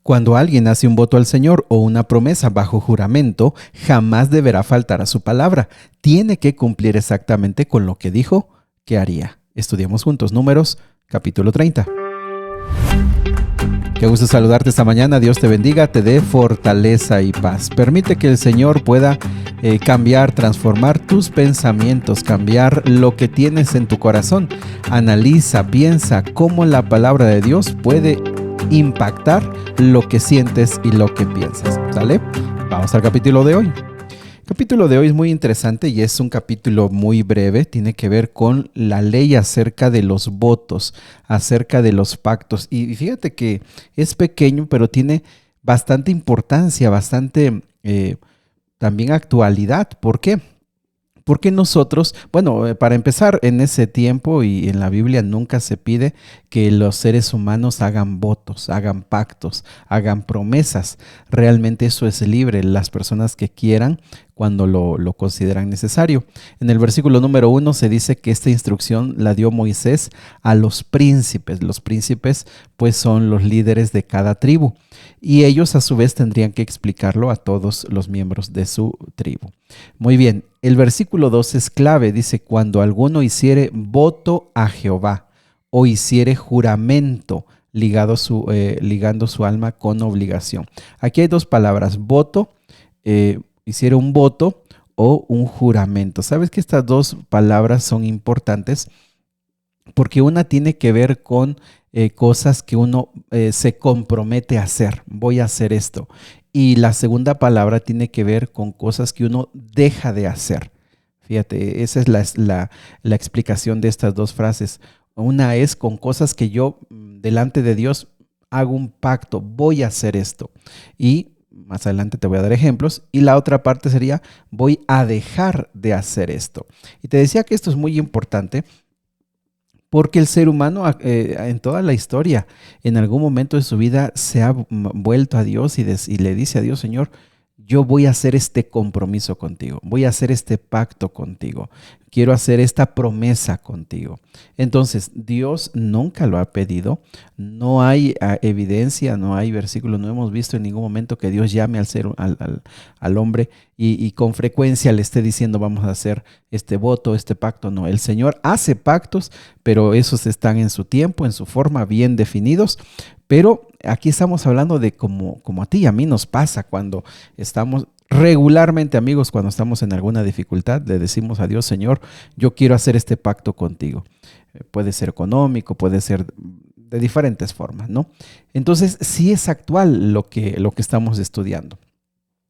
Cuando alguien hace un voto al Señor o una promesa bajo juramento, jamás deberá faltar a su palabra. Tiene que cumplir exactamente con lo que dijo que haría. Estudiamos juntos Números, capítulo 30. Qué gusto saludarte esta mañana. Dios te bendiga, te dé fortaleza y paz. Permite que el Señor pueda cambiar, transformar tus pensamientos, cambiar lo que tienes en tu corazón. Analiza, piensa cómo la palabra de Dios puede impactar lo que sientes y lo que piensas. ¿Sale? Vamos al capítulo de hoy. El capítulo de hoy es muy interesante y es un capítulo muy breve. Tiene que ver con la ley acerca de los votos, acerca de los pactos. Y fíjate que es pequeño, pero tiene bastante importancia, bastante también actualidad. ¿Por qué? Porque nosotros, bueno, para empezar, en ese tiempo y en la Biblia nunca se pide que los seres humanos hagan votos, hagan pactos, hagan promesas. Realmente eso es libre, las personas que quieran cuando lo consideran necesario. En el versículo número 1 se dice que esta instrucción la dio Moisés a los príncipes. Los príncipes pues son los líderes de cada tribu y ellos a su vez tendrían que explicarlo a todos los miembros de su tribu. Muy bien, el versículo 2 es clave, dice, cuando alguno hiciere voto a Jehová o hiciere juramento ligando su alma con obligación. Aquí hay dos palabras, voto, hiciere un voto o un juramento. ¿Sabes que estas dos palabras son importantes? Porque una tiene que ver con cosas que uno se compromete a hacer. Voy a hacer esto. Y la segunda palabra tiene que ver con cosas que uno deja de hacer. Fíjate, esa es la explicación de estas dos frases. Una es con cosas que yo delante de Dios hago un pacto, voy a hacer esto. Y más adelante te voy a dar ejemplos. Y la otra parte sería, voy a dejar de hacer esto. Y te decía que esto es muy importante porque el ser humano en toda la historia, en algún momento de su vida, se ha vuelto a Dios y le dice a Dios, Señor, yo voy a hacer este compromiso contigo, voy a hacer este pacto contigo, quiero hacer esta promesa contigo. Entonces, Dios nunca lo ha pedido, no hay evidencia, no hay versículo, no hemos visto en ningún momento que Dios llame al hombre y con frecuencia le esté diciendo vamos a hacer este voto, este pacto. No, el Señor hace pactos, pero esos están en su tiempo, en su forma, bien definidos. Pero aquí estamos hablando de como a ti y a mí nos pasa cuando estamos regularmente, amigos, cuando estamos en alguna dificultad, le decimos a Dios, Señor, yo quiero hacer este pacto contigo. Puede ser económico, puede ser de diferentes formas, ¿no? Entonces, sí es actual lo que estamos estudiando.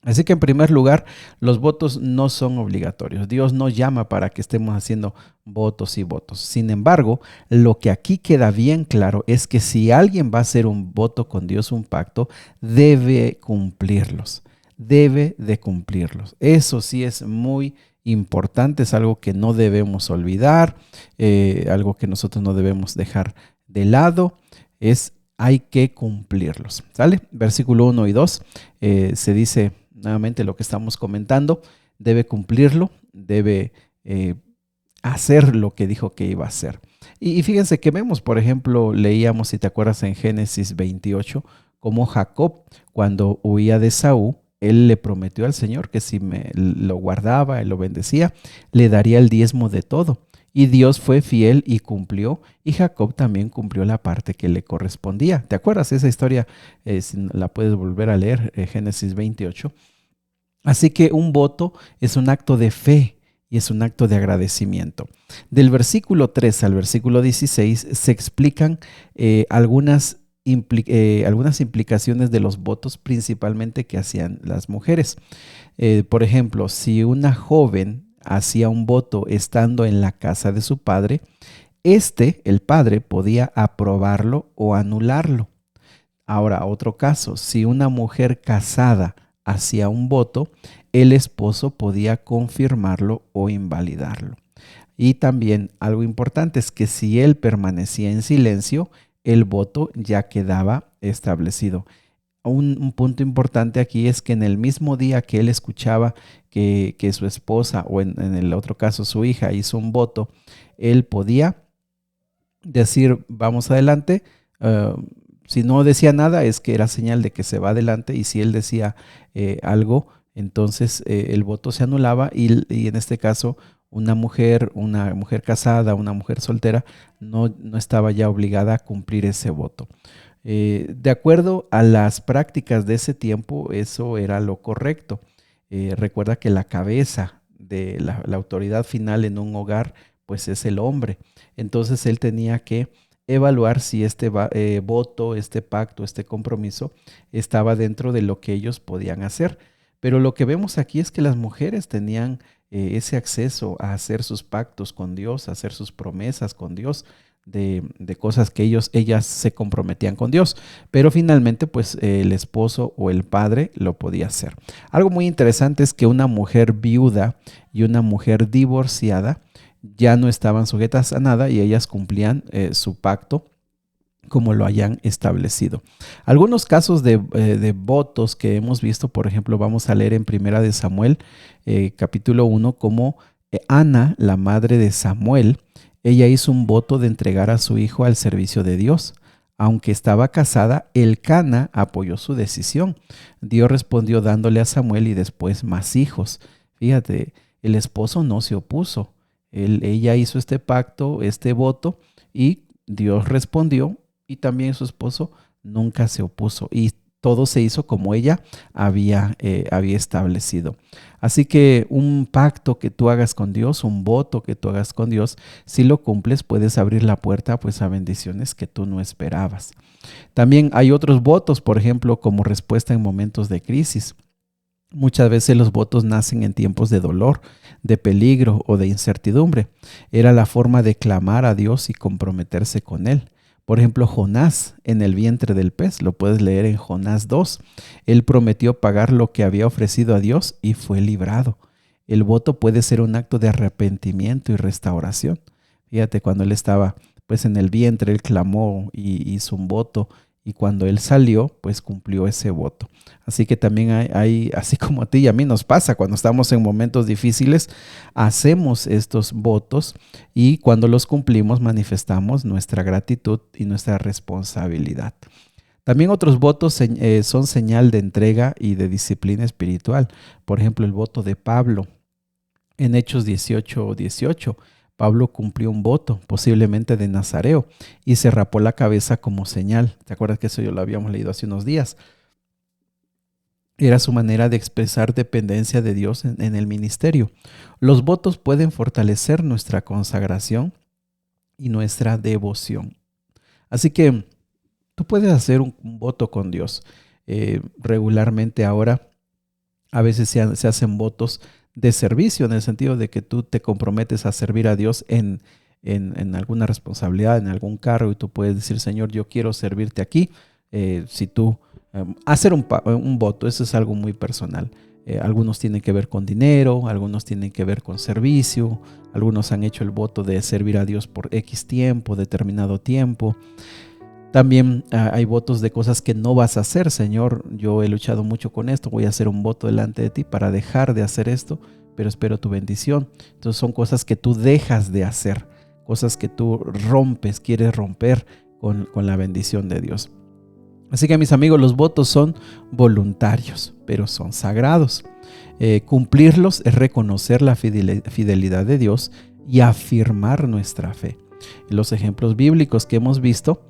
Así que en primer lugar, los votos no son obligatorios. Dios no llama para que estemos haciendo votos y votos. Sin embargo, lo que aquí queda bien claro es que si alguien va a hacer un voto con Dios, un pacto, debe cumplirlos. Debe de cumplirlos. Eso sí es muy importante, es algo que no debemos olvidar, algo que nosotros no debemos dejar de lado, hay que cumplirlos. ¿Sale? Versículo 1 y 2 se dice nuevamente lo que estamos comentando, debe cumplirlo, debe hacer lo que dijo que iba a hacer. Y fíjense que vemos, por ejemplo, leíamos, si te acuerdas, en Génesis 28, como Jacob, cuando huía de Saúl, él le prometió al Señor que si lo guardaba y lo bendecía, le daría el diezmo de todo. Y Dios fue fiel y cumplió, y Jacob también cumplió la parte que le correspondía. ¿Te acuerdas esa historia? Si la puedes volver a leer, Génesis 28. Así que un voto es un acto de fe y es un acto de agradecimiento. Del versículo 3 al versículo 16 se explican algunas implicaciones de los votos, principalmente que hacían las mujeres. Por ejemplo, si una joven hacía un voto estando en la casa de su padre, el padre, podía aprobarlo o anularlo. Ahora, otro caso, si una mujer casada hacía un voto, el esposo podía confirmarlo o invalidarlo. Y también algo importante es que si él permanecía en silencio, el voto ya quedaba establecido. Un punto importante aquí es que en el mismo día que él escuchaba que su esposa o en el otro caso su hija hizo un voto, él podía decir vamos adelante, Si no decía nada es que era señal de que se va adelante, y si él decía algo, entonces el voto se anulaba y en este caso una mujer casada, una mujer soltera, no estaba ya obligada a cumplir ese voto. De acuerdo a las prácticas de ese tiempo, eso era lo correcto. Recuerda que la cabeza de la autoridad final en un hogar, pues es el hombre. Entonces él tenía que evaluar si este voto, este pacto, este compromiso estaba dentro de lo que ellos podían hacer. Pero lo que vemos aquí es que las mujeres tenían ese acceso a hacer sus pactos con Dios, a hacer sus promesas con Dios, de cosas que ellas se comprometían con Dios, pero finalmente pues el esposo o el padre lo podía hacer. Algo muy interesante es que una mujer viuda y una mujer divorciada ya no estaban sujetas a nada, y ellas cumplían su pacto como lo hayan establecido. Algunos casos de votos que hemos visto, por ejemplo, vamos a leer en Primera de Samuel, capítulo 1, como Ana, la madre de Samuel, ella hizo un voto de entregar a su hijo al servicio de Dios. Aunque estaba casada, Elcana apoyó su decisión. Dios respondió dándole a Samuel y después más hijos. Fíjate, el esposo no se opuso. Ella hizo este pacto, este voto, y Dios respondió, y también su esposo nunca se opuso, y todo se hizo como ella había establecido. Así que un pacto que tú hagas con Dios, un voto que tú hagas con Dios, si lo cumples, puedes abrir la puerta pues a bendiciones que tú no esperabas. También hay otros votos, por ejemplo, como respuesta en momentos de crisis. Muchas veces los votos nacen en tiempos de dolor, de peligro o de incertidumbre. Era la forma de clamar a Dios y comprometerse con Él. Por ejemplo, Jonás en el vientre del pez, lo puedes leer en Jonás 2. Él prometió pagar lo que había ofrecido a Dios y fue librado. El voto puede ser un acto de arrepentimiento y restauración. Fíjate, cuando él estaba pues en el vientre, él clamó y hizo un voto, y cuando él salió, pues cumplió ese voto. Así que también hay, así como a ti y a mí nos pasa, cuando estamos en momentos difíciles, hacemos estos votos, y cuando los cumplimos manifestamos nuestra gratitud y nuestra responsabilidad. También otros votos son señal de entrega y de disciplina espiritual. Por ejemplo, el voto de Pablo en Hechos 18:18. Pablo cumplió un voto, posiblemente de Nazareo, y se rapó la cabeza como señal. ¿Te acuerdas que eso yo lo habíamos leído hace unos días? Era su manera de expresar dependencia de Dios en el ministerio. Los votos pueden fortalecer nuestra consagración y nuestra devoción. Así que tú puedes hacer un voto con Dios. Regularmente ahora, a veces se hacen votos de servicio, en el sentido de que tú te comprometes a servir a Dios en alguna responsabilidad, en algún cargo, y tú puedes decir: Señor, yo quiero servirte aquí. Si tú hacer un voto, eso es algo muy personal. Algunos tienen que ver con dinero, algunos tienen que ver con servicio, algunos han hecho el voto de servir a Dios por X tiempo, determinado tiempo. También hay votos de cosas que no vas a hacer. Señor, yo he luchado mucho con esto, voy a hacer un voto delante de ti para dejar de hacer esto, pero espero tu bendición. Entonces son cosas que tú dejas de hacer, cosas que tú rompes, quieres romper con la bendición de Dios. Así que, mis amigos, los votos son voluntarios, pero son sagrados. Cumplirlos es reconocer la fidelidad de Dios y afirmar nuestra fe. Los ejemplos bíblicos que hemos visto,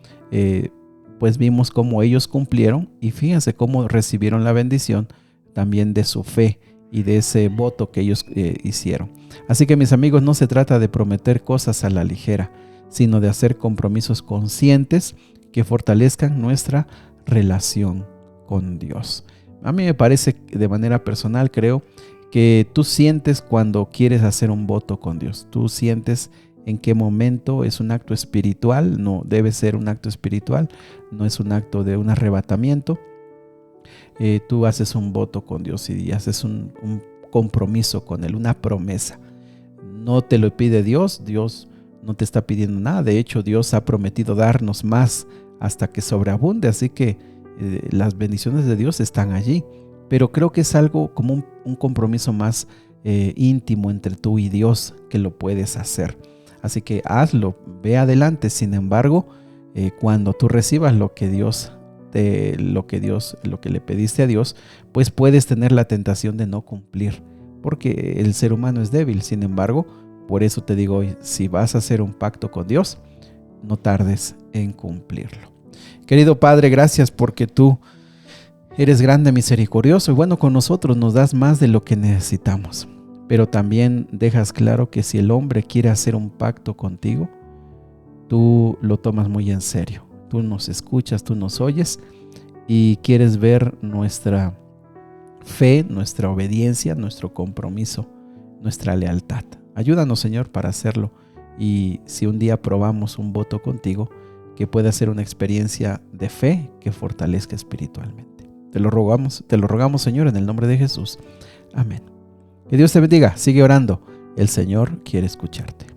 pues vimos cómo ellos cumplieron, y fíjense cómo recibieron la bendición también de su fe y de ese voto que ellos hicieron. Así que, mis amigos, no se trata de prometer cosas a la ligera, sino de hacer compromisos conscientes que fortalezcan nuestra relación con Dios. A mí me parece, de manera personal, creo que tú sientes cuando quieres hacer un voto con Dios. Tú sientes en qué momento es un acto espiritual. No debe ser un acto espiritual, no es un acto de un arrebatamiento. Tú haces un voto con Dios y haces un compromiso con Él, una promesa. No te lo pide Dios, Dios no te está pidiendo nada. De hecho, Dios ha prometido darnos más hasta que sobreabunde, así que las bendiciones de Dios están allí. Pero creo que es algo como un compromiso más íntimo entre tú y Dios, que lo puedes hacer. Así que hazlo, ve adelante. Sin embargo, cuando tú recibas lo que le pediste a Dios, pues puedes tener la tentación de no cumplir, porque el ser humano es débil. Sin embargo, por eso te digo hoy, si vas a hacer un pacto con Dios, no tardes en cumplirlo. Querido Padre, gracias porque tú eres grande, misericordioso y bueno con nosotros, nos das más de lo que necesitamos. Pero también dejas claro que si el hombre quiere hacer un pacto contigo, tú lo tomas muy en serio. Tú nos escuchas, tú nos oyes y quieres ver nuestra fe, nuestra obediencia, nuestro compromiso, nuestra lealtad. Ayúdanos, Señor, para hacerlo. Y si un día probamos un voto contigo, que pueda ser una experiencia de fe que fortalezca espiritualmente. Te lo rogamos, Señor, en el nombre de Jesús. Amén. Que Dios te bendiga. Sigue orando. El Señor quiere escucharte.